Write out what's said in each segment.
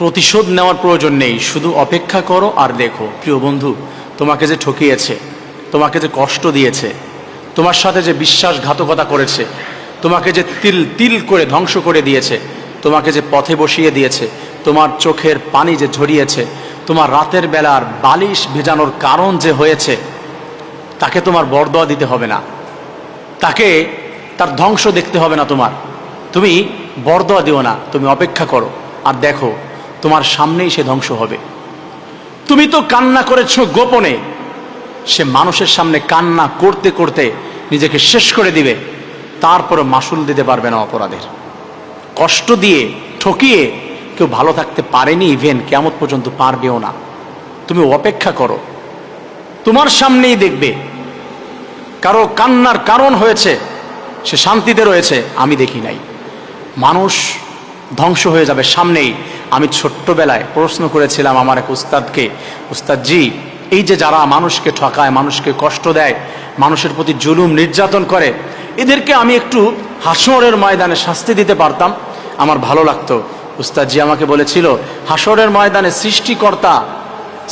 প্রতিশোধ নেওয়ার প্রয়োজন নেই, শুধু অপেক্ষা করো আর দেখো। প্রিয় বন্ধু, তোমাকে যে ঠকিয়েছে, তোমাকে যে কষ্ট দিয়েছে, তোমার সাথে যে বিশ্বাসঘাতকতা করেছে, তোমাকে যে তিল তিল করে ধ্বংস করে দিয়েছে, তোমাকে যে পথে বসিয়ে দিয়েছে, তোমার চোখের পানি যে ঝরিয়েছে, তোমার রাতের বেলার বালিশ ভেজানোর কারণ যে হয়েছে, তাকে তোমার বরদোয়া দিতে হবে না, তাকে তার ধ্বংস দেখতে হবে না। তুমি বরদোয়া দিও না, তুমি অপেক্ষা করো আর দেখো তোমার সামনেই সে ধ্বংস হবে। তুমি তো কান্না করেছো গোপনে, সে মানুষের সামনে কান্না করতে করতে নিজেকে শেষ করে দিবে, তারপরে মাসুল দিতে পারবে না অপরাধের। কষ্ট দিয়ে ঠকিয়ে কেউ ভালো থাকতে পারেনি, ইভেন কিয়ামত পর্যন্ত পারবেও না। তুমি অপেক্ষা করো, তোমার সামনেই দেখবে কারো কান্নার কারণ হয়েছে, সে শান্তিতে রয়েছে, আমি দেখি নাই। মানুষ ধ্বংস হয়ে যাবে সামনেই। আমি ছোট্টবেলায় প্রশ্ন করেছিলাম আমার এক উস্তাদকে, উস্তাদজি, এই যে যারা মানুষকে ঠকায়, মানুষকে কষ্ট দেয়, মানুষের প্রতি জুলুম নির্যাতন করে, এদেরকে আমি একটু হাসরের ময়দানে শাস্তি দিতে পারতাম, আমার ভালো লাগতো। উস্তাদজি আমাকে বলেছিল, হাসরের ময়দানে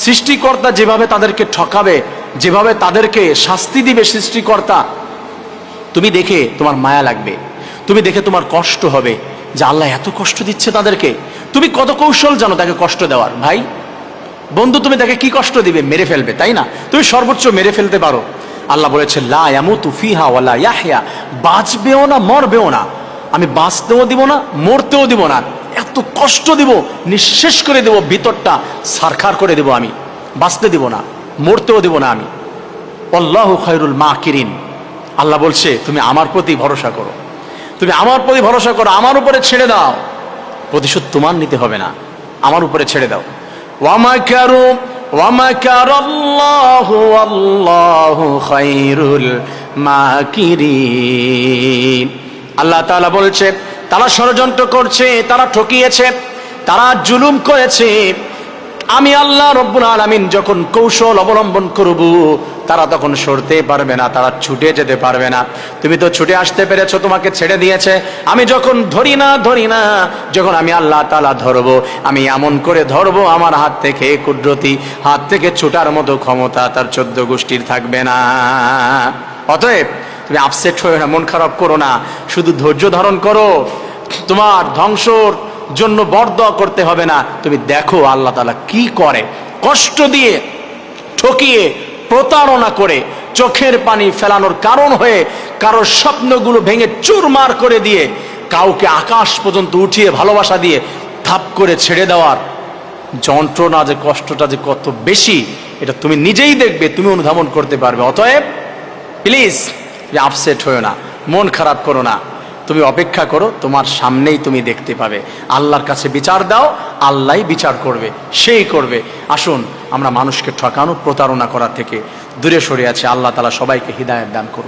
সৃষ্টিকর্তা যেভাবে তাদেরকে ঠকাবে, যেভাবে তাদেরকে শাস্তি দিবে সৃষ্টিকর্তা, তুমি দেখে তোমার মায়া লাগবে, তুমি দেখে তোমার কষ্ট হবে যে আল্লাহ এত কষ্ট দিচ্ছে তাদেরকে। তুমি কত কৌশল জানো তাকে কষ্ট দেওয়ার। ভাই বন্ধু, তুমি তাকে কি কষ্ট দিবে? মেরে ফেলবে, তাই না? তুমি সর্বোচ্চ মেরে ফেলতে পারো। আল্লাহ বলেছে লা ইয়ামুতু ফিহা ওয়ালা ইয়াহইয়া, বাঁচবেও না মরবেও না, আমি বাঁচতেও দিব না মরতেও দিব না, এত কষ্ট দিব, নিঃশেষ করে দেব, ভিতরটা সারখার করে দেব, আমি বাঁচতে দিব না মরতেও দিব না আমি। আল্লাহু খায়রুল মাকিরিন। আল্লাহ বলছে তুমি আমার প্রতি ভরসা করো, তুমি আমার প্রতি ভরসা করো, আমার উপরে ছেড়ে দাও, প্রতিশোধ তোমার নিতে হবে না, আমার উপরে ছেড়ে দাও। ওয়ামাকারু ওয়ামাকারাল্লাহু ওয়াল্লাহু খায়রুল মাকিরিন। আল্লাহ তাআলা বলছে তারা ষড়যন্ত্র করছে, তারা ঠকিয়েছে, তারা জুলুম করেছে, আমি আল্লাহ রব্বুল আলামিন যখন কৌশল অবলম্বন করব, তারা তখন সরতে পারবে না, তারা ছুটে যেতে পারবে না। তুমি তো ছুটে আসতে পেরেছো, তোমাকে ছেড়ে দিয়েছে। আমি যখন ধরি না, যখন আমি আল্লাহ তাআলা ধরবো, আমি এমন করে ধরবো, আমার হাত থেকে কুদরতি হাত থেকে ছুটার মতো ক্ষমতা তার 14 গোষ্ঠীর থাকবে না। অতএব তুমি আপসেট হয়ে না, মন খারাপ করো না, শুধু ধৈর্য ধারণ করো। তোমার ধ্বংসর জন্য বরদোয়া করতে হবে না, তুমি দেখো আল্লাহ তাআলা কি করে। কষ্ট দিয়ে, ঠকিয়ে, প্রতারণা করে, চোখের পানি ফেলানোর কারণ হয়ে, কারোর স্বপ্নগুলো ভেঙে চুরমার করে দিয়ে, কাউকে আকাশ পর্যন্ত উঠিয়ে ভালোবাসা দিয়ে থাপ করে ছেড়ে দেওয়ার যন্ত্রণা যে, কষ্টটা যে কত বেশি, এটা তুমি নিজেই দেখবে, তুমি অনুধাবন করতে পারবে। অতএব প্লিজ আপসেট হয়েও না, মন খারাপ করো না, তুমি অপেক্ষা করো, তোমার সামনেই তুমি দেখতে পাবে। আল্লাহর কাছে বিচার দাও, আল্লাহই বিচার করবে, সেই করবে। আসুন আমরা মানুষকে ঠকানো, প্রতারণা করা থেকে দূরে সরে আছি। আল্লাহ তাআলা সবাইকে হিদায়াত দান করুন।